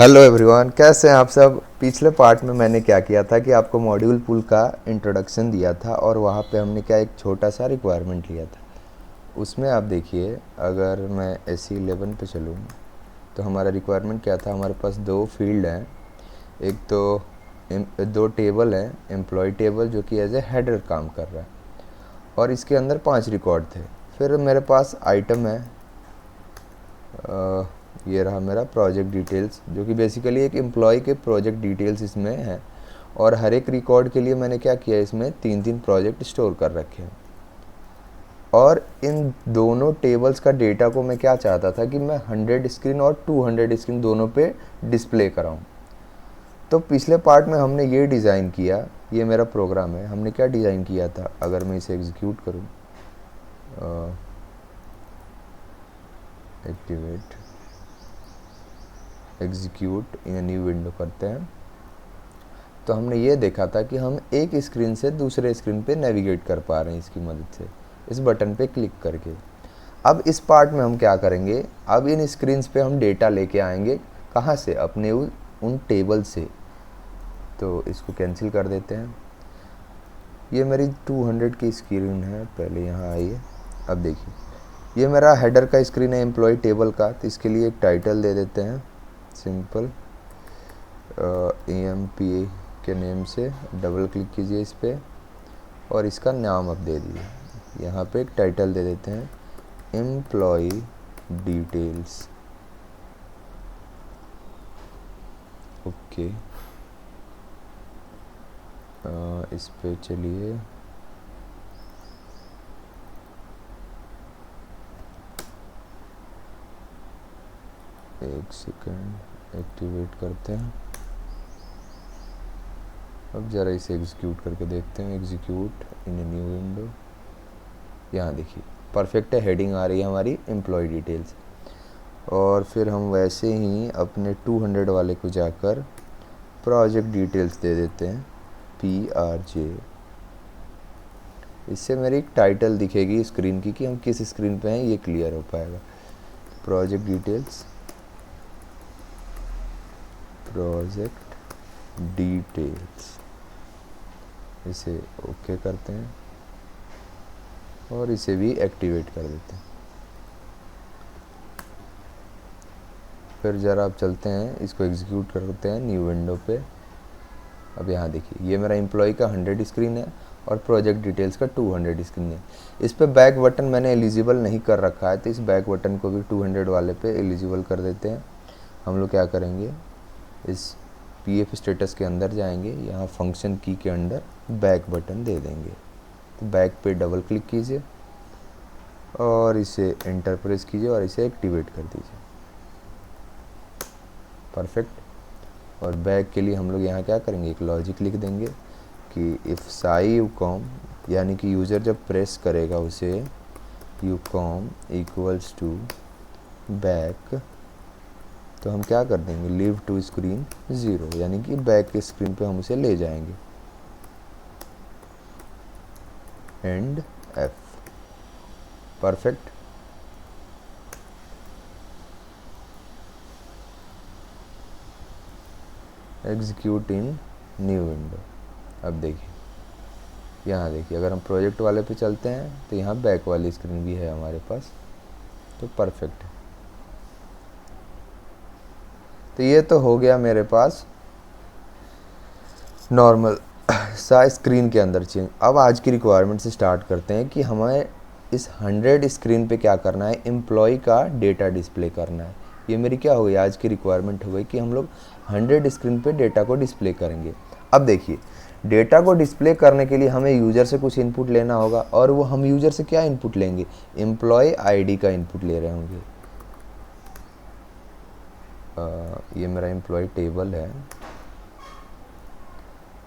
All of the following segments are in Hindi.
हेलो एवरीवन, कैसे हैं आप सब। पिछले पार्ट में मैंने क्या किया था कि आपको मॉड्यूल पूल का इंट्रोडक्शन दिया था और वहाँ पे हमने क्या एक छोटा सा रिक्वायरमेंट लिया था। उसमें आप देखिए, अगर मैं SE11 पे चलूँ तो हमारा रिक्वायरमेंट क्या था। हमारे पास दो फील्ड हैं, एक तो दो टेबल हैं, एम्प्लॉय टेबल जो कि एज ए हेडर काम कर रहा है, और इसके अंदर 5 रिकॉर्ड थे। फिर मेरे पास आइटम है, ये रहा मेरा प्रोजेक्ट डिटेल्स, जो कि बेसिकली एक एम्प्लॉय के प्रोजेक्ट डिटेल्स इसमें हैं। और हर एक रिकॉर्ड के लिए मैंने क्या किया, इसमें 3 प्रोजेक्ट स्टोर कर रखे हैं। और इन दोनों टेबल्स का डेटा को मैं क्या चाहता था कि मैं 100 स्क्रीन और 200 स्क्रीन दोनों पे डिस्प्ले कराऊं। तो पिछले पार्ट में हमने ये डिज़ाइन किया, ये मेरा प्रोग्राम है। हमने क्या डिज़ाइन किया था, अगर मैं इसे एग्जीक्यूट करूँ, एक्टिवेट एग्जीक्यूट इन न्यू विंडो करते हैं, तो हमने ये देखा था कि हम एक स्क्रीन से दूसरे स्क्रीन पे नेविगेट कर पा रहे हैं इसकी मदद से, इस बटन पे क्लिक करके। अब इस पार्ट में हम क्या करेंगे, अब इन स्क्रीन्स पे हम डेटा लेके आएंगे। कहाँ से, अपने उन टेबल से। तो इसको कैंसिल कर देते हैं। ये मेरी 200 की स्क्रीन है, पहले यहाँ आइए। अब देखिए, ये मेरा हेडर का स्क्रीन है एम्प्लॉय टेबल का, तो इसके लिए एक टाइटल दे देते हैं, सिंपल EMP के नेम से डबल क्लिक कीजिए इस पर और इसका नाम अब दे दीजिए। यहाँ पे एक टाइटल दे देते हैं, एम्प्लॉय डिटेल्स। ओके, इस पे चलिए, एक सेकंड, एक्टिवेट करते हैं। अब ज़रा इसे एग्जीक्यूट करके देखते हैं, execute in a new window. यहाँ देखिए परफेक्ट है, हेडिंग आ रही है हमारी एम्प्लॉय डिटेल्स। और फिर हम वैसे ही अपने 200 वाले को जाकर प्रोजेक्ट डिटेल्स दे देते हैं, PRJ। इससे मेरी एक टाइटल दिखेगी स्क्रीन की कि हम किस स्क्रीन पे हैं, ये क्लियर हो पाएगा। प्रोजेक्ट डिटेल्स, प्रोजेक्ट डिटेल्स, इसे ओके करते हैं और इसे भी एक्टिवेट कर देते हैं। फिर ज़रा आप चलते हैं, इसको एग्जीक्यूट करते हैं न्यू विंडो पे। अब यहाँ देखिए, ये मेरा एम्प्लॉय का 100 स्क्रीन है और प्रोजेक्ट डिटेल्स का 200 स्क्रीन है। इस पे बैक बटन मैंने एलिजिबल नहीं कर रखा है, तो इस बैक बटन को भी 200 वाले पे एलिजिबल कर देते हैं। हम लोग क्या करेंगे, इस PF स्टेटस के अंदर जाएंगे, यहाँ फंक्शन की के अंदर बैक बटन दे देंगे। तो बैक पे डबल क्लिक कीजिए और इसे एंटर प्रेस कीजिए और इसे एक्टिवेट कर दीजिए। परफेक्ट। और बैक के लिए हम लोग यहाँ क्या करेंगे, एक लॉजिक लिख देंगे कि इफ़ साई यूकॉम, यानी कि यूज़र जब प्रेस करेगा उसे, यूकॉम इक्वल्स टू बैक, तो हम क्या कर देंगे, लीव टू स्क्रीन 0, यानी कि बैक के स्क्रीन पे हम उसे ले जाएंगे। And F। Perfect. Execute in new window. अब देखिए, यहाँ देखिए, अगर हम प्रोजेक्ट वाले पे चलते हैं तो यहाँ बैक वाली स्क्रीन भी है हमारे पास, तो परफेक्ट है। तो ये तो हो गया मेरे पास नॉर्मल सा स्क्रीन के अंदर चेंज। अब आज की रिक्वायरमेंट से स्टार्ट करते हैं कि हमें इस 100 स्क्रीन पे क्या करना है, एम्प्लॉय का डेटा डिस्प्ले करना है। ये मेरी क्या हो गई, आज की रिक्वायरमेंट हो गई कि हम लोग 100 स्क्रीन पे डेटा को डिस्प्ले करेंगे। अब देखिए, डेटा को डिस्प्ले करने के लिए हमें यूज़र से कुछ इनपुट लेना होगा, और वो हम यूज़र से क्या इनपुट लेंगे, एम्प्लॉय ID का इनपुट ले रहे होंगे। ये मेरा एम्प्लॉय टेबल है।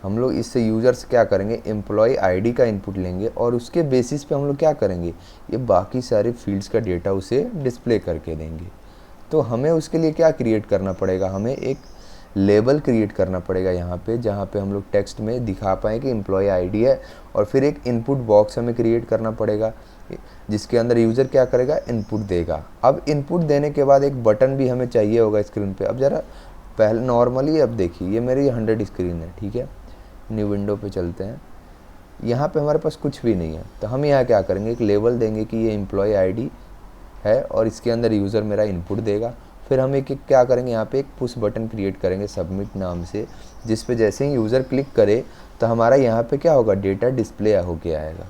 हम लोग इससे यूज़र से क्या करेंगे, एम्प्लॉय ID का इनपुट लेंगे और उसके बेसिस पे हम लोग क्या करेंगे, ये बाकी सारे फील्ड्स का डेटा उसे डिस्प्ले करके देंगे। तो हमें उसके लिए क्या क्रिएट करना पड़ेगा, हमें एक लेबल क्रिएट करना पड़ेगा यहाँ पे, जहाँ पे हम लोग टेक्स्ट में दिखा पाएँ कि एम्प्लॉय ID है। और फिर एक इनपुट बॉक्स हमें क्रिएट करना पड़ेगा, जिसके अंदर यूज़र क्या करेगा, इनपुट देगा। अब इनपुट देने के बाद एक बटन भी हमें चाहिए होगा स्क्रीन पे। अब ज़रा पहले नॉर्मली अब देखिए ये मेरी 100 स्क्रीन है, ठीक है। न्यू विंडो पे चलते हैं, यहाँ पे हमारे पास कुछ भी नहीं है, तो हम यहाँ क्या करेंगे, एक लेबल देंगे कि ये एम्प्लॉय आईडी है और इसके अंदर यूज़र मेरा इनपुट देगा। फिर हम एक क्या करेंगे, यहाँ पे एक पुश बटन क्रिएट करेंगे सबमिट नाम से, जिस पे जैसे ही यूज़र क्लिक करे तो हमारा यहाँ पे क्या होगा, डेटा डिस्प्ले होके आएगा।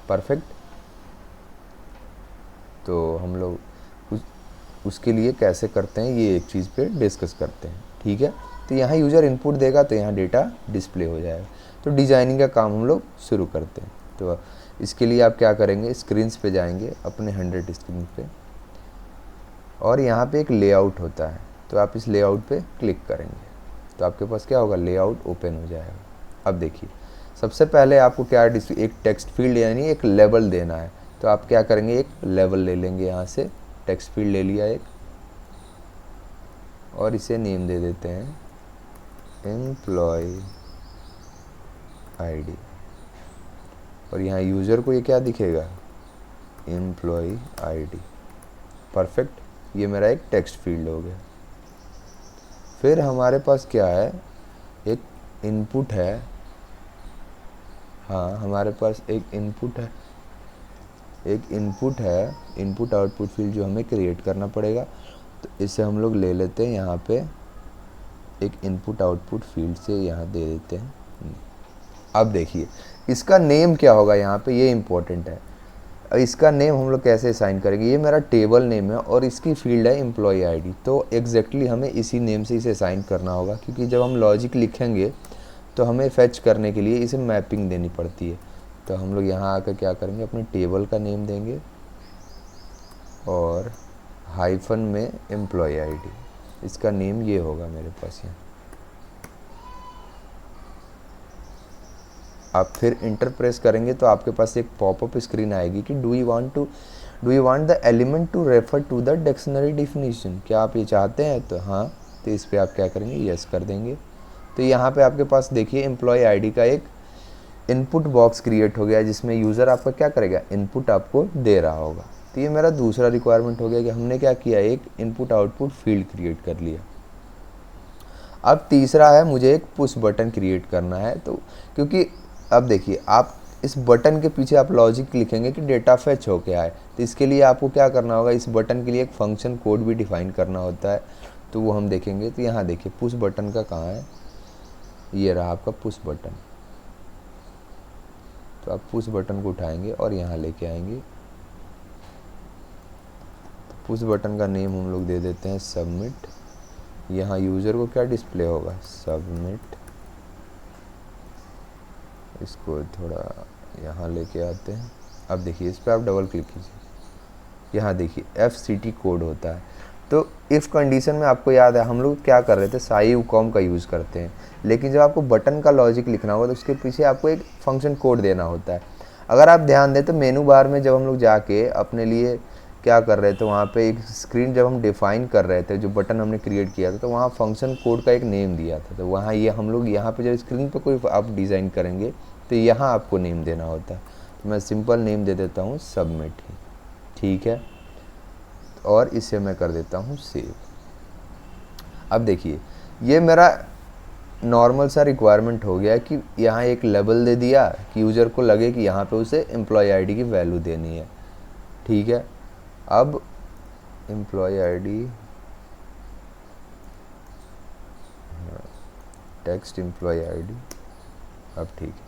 परफेक्ट। तो हम लोग उसके लिए कैसे करते हैं ये एक चीज़ पे डिस्कस करते हैं, ठीक है। तो यहाँ यूज़र इनपुट देगा तो यहाँ डेटा डिस्प्ले हो जाएगा। तो डिज़ाइनिंग का काम हम लोग शुरू करते हैं। तो इसके लिए आप क्या करेंगे, स्क्रीन्स पे जाएंगे अपने 100 स्क्रीन पे, और यहाँ पे एक लेआउट होता है, तो आप इस लेआउट पे क्लिक करेंगे तो आपके पास क्या होगा, लेआउट ओपन हो जाएगा। अब देखिए सबसे पहले आपको क्या एक टेक्स्ट फील्ड यानी एक लेबल देना है, तो आप क्या करेंगे, एक लेबल ले लेंगे, यहाँ से टेक्स्ट फील्ड ले लिया एक, और इसे नेम दे देते हैं एम्प्लॉय आईडी, और यहाँ यूज़र को ये क्या दिखेगा, एम्प्लॉय आईडी। परफेक्ट, ये मेरा एक टेक्स्ट फील्ड हो गया। फिर हमारे पास क्या है, एक इनपुट है, हाँ हमारे पास एक इनपुट है, इनपुट आउटपुट फील्ड जो हमें क्रिएट करना पड़ेगा। तो इसे हम लोग ले लेते हैं, यहाँ पे एक इनपुट आउटपुट फील्ड से यहाँ दे देते हैं। अब देखिए इसका नेम क्या होगा, यहाँ पे ये इम्पोर्टेंट है। इसका नेम हम लोग कैसे असाइन करेंगे, ये मेरा टेबल नेम है और इसकी फील्ड है एम्प्लॉय आईडी, तो एग्जैक्टली हमें इसी नेम से इसे असाइन करना होगा, क्योंकि जब हम लॉजिक लिखेंगे तो हमें फेच करने के लिए इसे मैपिंग देनी पड़ती है। तो हम लोग यहाँ आकर क्या करेंगे, अपने टेबल का नेम देंगे और हाइफन में एम्प्लॉय आईडी, इसका नेम ये होगा मेरे पास यहाँ। आप फिर इंटर प्रेस करेंगे तो आपके पास एक पॉपअप स्क्रीन आएगी कि do you want the element to refer to the dictionary definition, क्या आप ये चाहते हैं, तो हाँ, तो इस पर आप क्या करेंगे, यस कर देंगे। तो यहाँ पे आपके पास देखिए एम्प्लॉय आईडी का एक इनपुट बॉक्स क्रिएट हो गया, जिसमें यूज़र आपका क्या करेगा, इनपुट आपको दे रहा होगा। तो ये मेरा दूसरा रिक्वायरमेंट हो गया कि हमने क्या किया, एक इनपुट आउटपुट फील्ड क्रिएट कर लिया। अब तीसरा है, मुझे एक पुश बटन क्रिएट करना है। तो क्योंकि अब देखिए आप इस बटन के पीछे आप लॉजिक लिखेंगे कि डेटा फेच होके आए, तो इसके लिए आपको क्या करना होगा, इस बटन के लिए एक फंक्शन कोड भी डिफाइन करना होता है, तो वो हम देखेंगे। तो यहाँ देखिए पुश बटन का कहाँ है, ये रहा आपका पुश बटन। तो आप पुश बटन को उठाएंगे और यहाँ लेके आएंगे। तो पुश बटन का नेम हम लोग दे देते हैं सबमिट। यहाँ यूज़र को क्या डिस्प्ले होगा, सबमिट। इसको थोड़ा यहाँ लेके आते हैं। अब देखिए इस पर आप डबल क्लिक कीजिए, यहाँ देखिए FCT कोड होता है। तो इफ़ कंडीशन में आपको याद है हम लोग क्या कर रहे थे, साइवकॉम का यूज़ करते हैं, लेकिन जब आपको बटन का लॉजिक लिखना होगा तो उसके पीछे आपको एक फंक्शन कोड देना होता है। अगर आप ध्यान दें तो मेनू बार में जब हम लोग जाके अपने लिए क्या कर रहे थे, वहाँ पे एक स्क्रीन जब हम डिफ़ाइन कर रहे थे, जो बटन हमने क्रिएट किया था, तो वहाँ फंक्शन कोड का एक नेम दिया था। तो वहाँ ये हम लोग यहाँ पे जब स्क्रीन पे कोई आप डिज़ाइन करेंगे तो यहाँ आपको नेम देना होता है। तो मैं सिंपल नेम दे देता हूँ सबमिट ही, ठीक है, और इसे मैं कर देता हूँ सेव। अब देखिए ये मेरा नॉर्मल सा रिक्वायरमेंट हो गया कि यहाँ एक लेबल दे दिया कि यूज़र को लगे कि यहाँ पे उसे एम्प्लॉय आईडी की वैल्यू देनी है, ठीक है। अब employee ID text employee ID, अब ठीक है।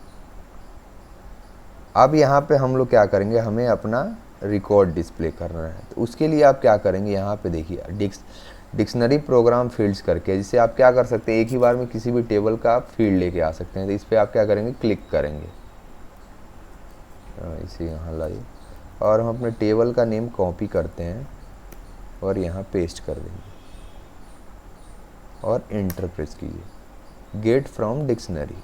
अब यहाँ पे हम लोग क्या करेंगे, हमें अपना रिकॉर्ड डिस्प्ले करना है। तो उसके लिए आप क्या करेंगे, यहाँ पे देखिए डिक्शनरी प्रोग्राम फील्ड्स करके, जिससे आप क्या कर सकते हैं, एक ही बार में किसी भी टेबल का आप फील्ड लेके आ सकते हैं। तो इस पर आप क्या करेंगे, क्लिक करेंगे, इसे यहाँ लाइए और हम अपने टेबल का नेम कॉपी करते हैं और यहाँ पेस्ट कर देंगे और इंटर प्रेस कीजिए, गेट फ्रॉम डिक्शनरी।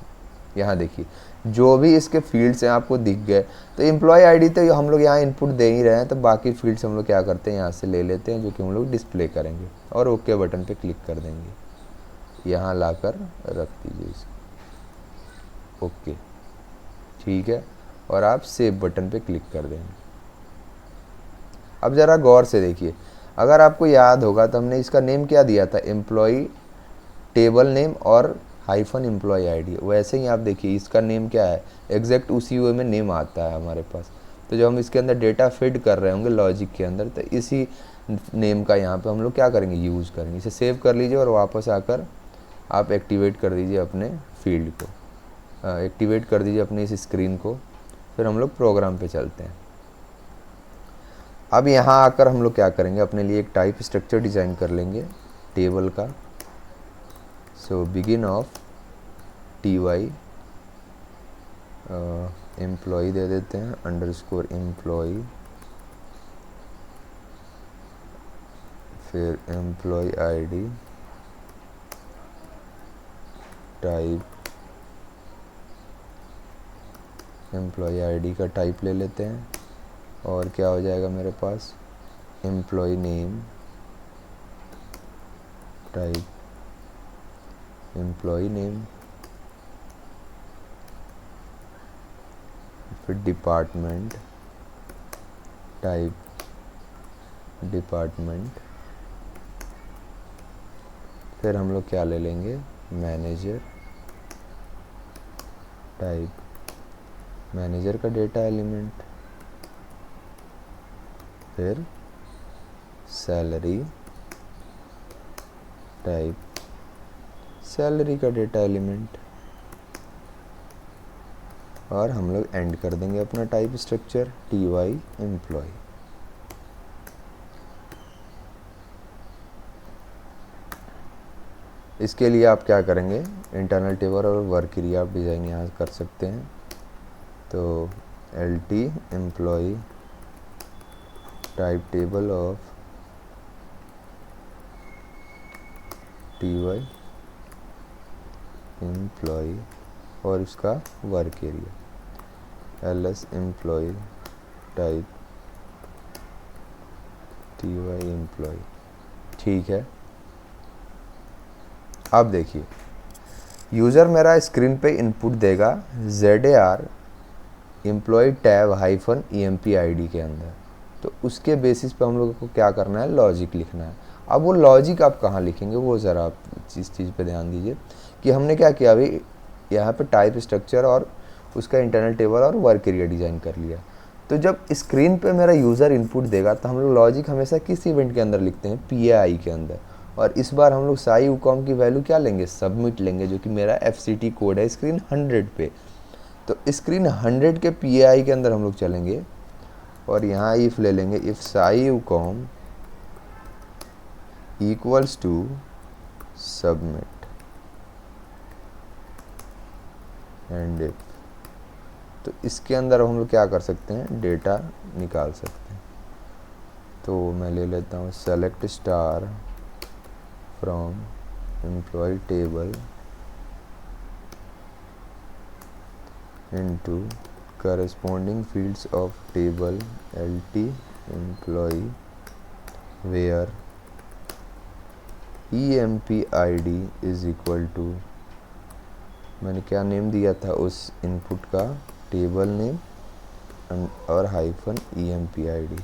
यहाँ देखिए जो भी इसके फील्ड्स हैं आपको दिख गए। तो एम्प्लॉय आईडी तो हम लोग यहाँ इनपुट दे ही रहे हैं, तो बाकी फील्ड्स हम लोग क्या करते हैं, यहाँ से ले लेते हैं, जो कि हम लोग डिस्प्ले करेंगे और ओके बटन पे क्लिक कर देंगे। यहाँ लाकर रख दीजिए इसको, ओके, ठीक है, और आप सेव बटन पे क्लिक कर देंगे। अब ज़रा गौर से देखिए, अगर आपको याद होगा तो हमने इसका नेम क्या दिया था, एम्प्लॉय टेबल नेम और हाइफन एम्प्लॉय आईडी। वैसे ही आप देखिए इसका नेम क्या है, एग्जैक्ट उसी वे में नेम आता है हमारे पास। तो जब हम इसके अंदर डेटा फिट कर रहे होंगे लॉजिक के अंदर, तो इसी नेम का यहाँ पे हम लोग क्या करेंगे, यूज़ करेंगे। इसे सेव कर लीजिए और वापस आकर आप एक्टिवेट कर दीजिए अपने फील्ड को, एक्टिवेट कर दीजिए अपनी इस स्क्रीन को। फिर हम लोग प्रोग्राम पे चलते हैं। अब यहाँ आकर हम लोग क्या करेंगे, अपने लिए एक टाइप स्ट्रक्चर डिज़ाइन कर लेंगे टेबल का। So begin of T Y employ दे देते हैं, अंडरस्कोर एम्प्लॉय, फिर employ ID, type employ ID का टाइप ले लेते हैं, और क्या हो जाएगा मेरे पास, employ name, type employ name, फिर डिपार्टमेंट, टाइप डिपार्टमेंट, फिर हम लोग क्या ले लेंगे, मैनेजर, टाइप मैनेजर का डेटा एलिमेंट, फिर सैलरी, टाइप सैलरी का डेटा एलिमेंट, और हम लोग एंड कर देंगे अपना type structure T Y employee. इसके लिए आप क्या करेंगे, इंटरनल टेबल और वर्क एरिया आप डिज़ाइन यहाँ कर सकते हैं। तो L T employee type table of T Y employee और उसका work area L S employee type T Y employee. ठीक है, अब देखिए यूज़र मेरा स्क्रीन पे इनपुट देगा ZAR employee tab hyphen EMP ID के अंदर। तो उसके बेसिस पे हम लोगों को क्या करना है, लॉजिक लिखना है। अब वो लॉजिक आप कहाँ लिखेंगे, वो ज़रा आप इस चीज़ पे ध्यान दीजिए कि हमने क्या किया, अभी यहाँ पे टाइप स्ट्रक्चर और उसका इंटरनल टेबल और वर्क एरिया डिज़ाइन कर लिया। तो जब स्क्रीन पे मेरा यूज़र इनपुट देगा तो हम लोग लॉजिक हमेशा किस इवेंट के अंदर लिखते हैं, PAI के अंदर। और इस बार हम लोग साई UCOM की वैल्यू क्या लेंगे, सबमिट लेंगे, जो कि मेरा FCT कोड है स्क्रीन 100 पे। तो स्क्रीन 100 के PAI के अंदर हम लोग चलेंगे और यहाँ इफ़ ले लेंगे, if SY UCOM equals to submit end if, तो इसके अंदर हम लोग क्या कर सकते हैं, डेटा निकाल सकते हैं। तो मैं ले लेता हूँ select star from employ table into corresponding fields of table LT employee where EMP ID is equal to, मैंने क्या नेम दिया था उस इनपुट का, टेबल नेम और हाइफन EMP ID।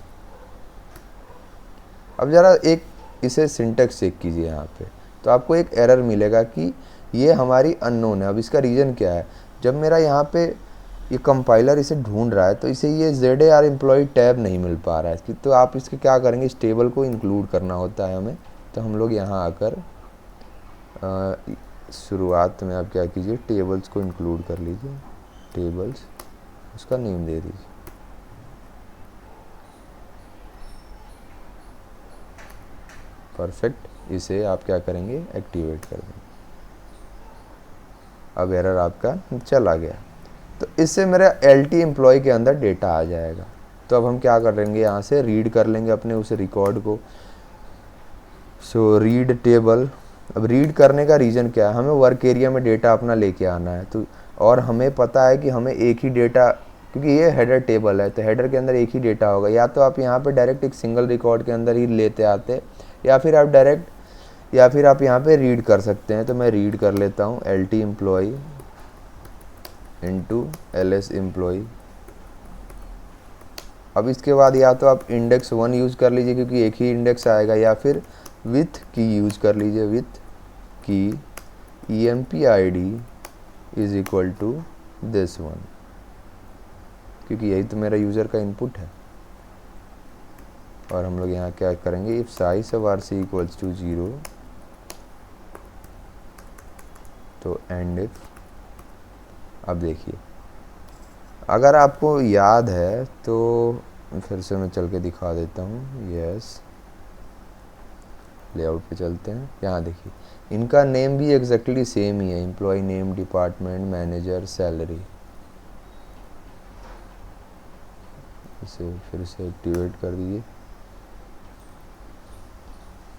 अब ज़रा एक इसे सिंटेक्स चेक कीजिए यहाँ पे, तो आपको एक एरर मिलेगा कि ये हमारी अननोन है। अब इसका रीज़न क्या है, जब मेरा यहाँ पे ये कंपाइलर इसे ढूंढ रहा है तो इसे ये ZAR एम्प्लॉय टैब नहीं मिल पा रहा है। तो आप इसके क्या करेंगे, इस टेबल को इंक्लूड करना होता है हमें। तो हम लोग यहाँ आकर शुरुआत में आप क्या कीजिए, टेबल्स को इंक्लूड कर लीजिए, टेबल्स, उसका नेम दे दीजिए। परफेक्ट, इसे आप क्या करेंगे, एक्टिवेट कर देंगे। अब एरर आपका चला गया। तो इससे मेरा LT एम्प्लॉय के अंदर डेटा आ जाएगा। तो अब हम क्या करेंगे, यहाँ से रीड कर लेंगे अपने उस रिकॉर्ड को। So read table. अब रीड करने का रीज़न क्या है, हमें वर्क एरिया में डेटा अपना लेके आना है। तो और हमें पता है कि हमें एक ही डेटा, क्योंकि ये हेडर टेबल है तो हेडर के अंदर एक ही डेटा होगा। या तो आप यहाँ पे डायरेक्ट एक सिंगल रिकॉर्ड के अंदर ही लेते आते, या फिर आप यहाँ पे रीड कर सकते हैं। तो मैं रीड कर लेता हूँ LT employee into LS employee. अब इसके बाद या तो आप इंडेक्स 1 यूज़ कर लीजिए क्योंकि एक ही इंडेक्स आएगा, या फिर विथ की यूज़ कर लीजिए, with key EMP ID is equal to this one, क्योंकि यही तो मेरा यूज़र का इनपुट है। और हम लोग यहाँ क्या करेंगे, if size of RC equals to 0 तो एंड इफ। अब देखिए, अगर आपको याद है तो फिर से मैं चल के दिखा देता हूँ। यस, लेआउट पे चलते हैं। यहाँ देखिए, इनका नेम भी एग्जैक्टली सेम ही है, employee name, department, manager, salary. इसे फिर से एक्टिवेट कर दीजिए,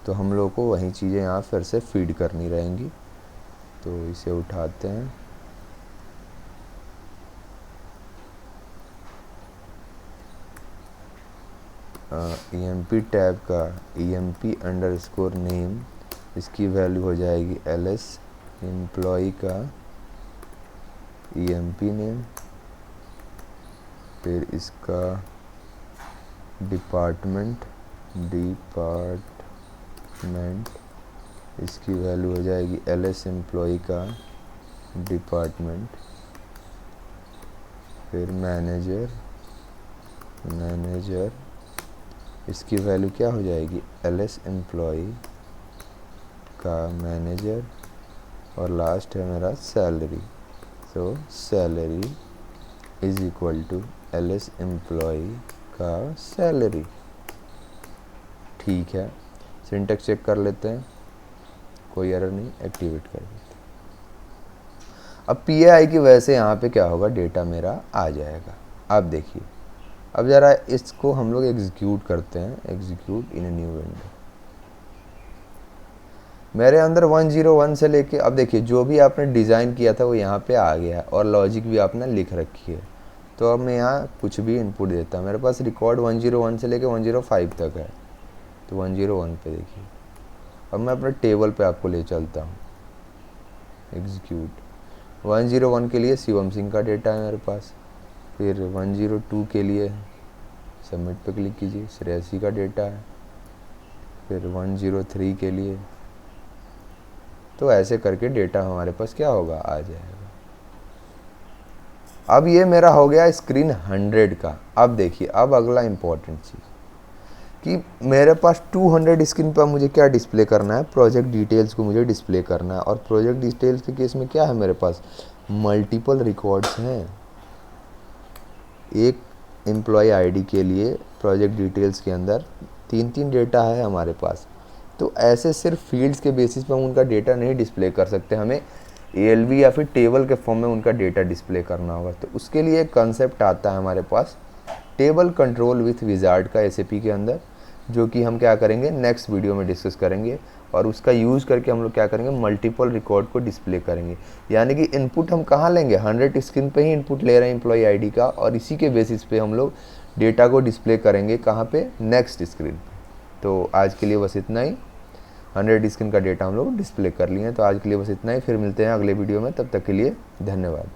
तो हम लोग को वही चीज़ें यहाँ फिर से फीड करनी रहेंगी। तो इसे उठाते हैं, EMP टैब का EMP अंडरस्कोर नेम, इसकी वैल्यू हो जाएगी LS। एम्प्लॉय का EMP नेम, फिर इसका डिपार्टमेंट, इसकी वैल्यू हो जाएगी LS एम्प्लॉय का डिपार्टमेंट। फिर मैनेजर, इसकी वैल्यू क्या हो जाएगी, LS एम्प्लॉय का मैनेजर। और लास्ट है मेरा salary, so salary is equal to LS employee का सैलरी। ठीक है, सिंटैक्स चेक कर लेते हैं, कोई एरर नहीं, एक्टिवेट कर देते हैं। अब PAI की वजह से यहाँ पे क्या होगा, डेटा मेरा आ जाएगा। अब देखिए, अब ज़रा इसको हम लोग एग्जीक्यूट करते हैं, execute in a new window. मेरे अंदर 101 से लेके, अब देखिए जो भी आपने डिज़ाइन किया था वो यहाँ पे आ गया है और लॉजिक भी आपने लिख रखी है। तो अब मैं यहाँ कुछ भी इनपुट देता हूँ, मेरे पास रिकॉर्ड 101 से लेके 105 तक है। तो 101 पे देखिए, अब मैं अपने टेबल पे आपको ले चलता हूँ, एग्जीक्यूट। 101 के लिए शिवम सिंह का डेटा है मेरे पास। फिर 102 के लिए सबमिट पे क्लिक कीजिए, श्रेयसी का डेटा है। फिर 103 के लिए, तो ऐसे करके डेटा हमारे पास क्या होगा, आ जाएगा। अब ये मेरा हो गया स्क्रीन 100 का। अब देखिए, अब अगला इम्पोर्टेंट चीज़ कि मेरे पास 200 स्क्रीन पर मुझे क्या डिस्प्ले करना है, प्रोजेक्ट डिटेल्स को मुझे डिस्प्ले करना है। और प्रोजेक्ट डिटेल्स के केस में क्या है, मेरे पास मल्टीपल रिकॉर्ड्स हैं। एक एम्प्लॉय आईडी के लिए प्रोजेक्ट डिटेल्स के अंदर 3 डेटा है हमारे पास। तो ऐसे सिर्फ फील्ड्स के बेसिस पर हम उनका डेटा नहीं डिस्प्ले कर सकते, हमें ALV या फिर टेबल के फॉर्म में उनका डेटा डिस्प्ले करना होगा। तो उसके लिए एक कंसेप्ट आता है हमारे पास, टेबल कंट्रोल विथ विजार्ड का SAP के अंदर, जो कि हम क्या करेंगे नेक्स्ट वीडियो में डिस्कस करेंगे। और उसका यूज़ करके हम लोग क्या करेंगे, मल्टीपल रिकॉर्ड को डिस्प्ले करेंगे। यानी कि इनपुट हम कहाँ लेंगे, 100 स्क्रीन पे ही इनपुट ले रहे हैं एम्प्लॉय आईडी का, और इसी के बेसिस पे हम लोग डेटा को डिस्प्ले करेंगे कहाँ पे, नेक्स्ट स्क्रीन पे। तो आज के लिए बस इतना ही, 100 स्क्रीन का डेटा हम लोग डिस्प्ले कर लिए हैं। तो आज के लिए बस इतना ही, फिर मिलते हैं अगले वीडियो में, तब तक के लिए धन्यवाद।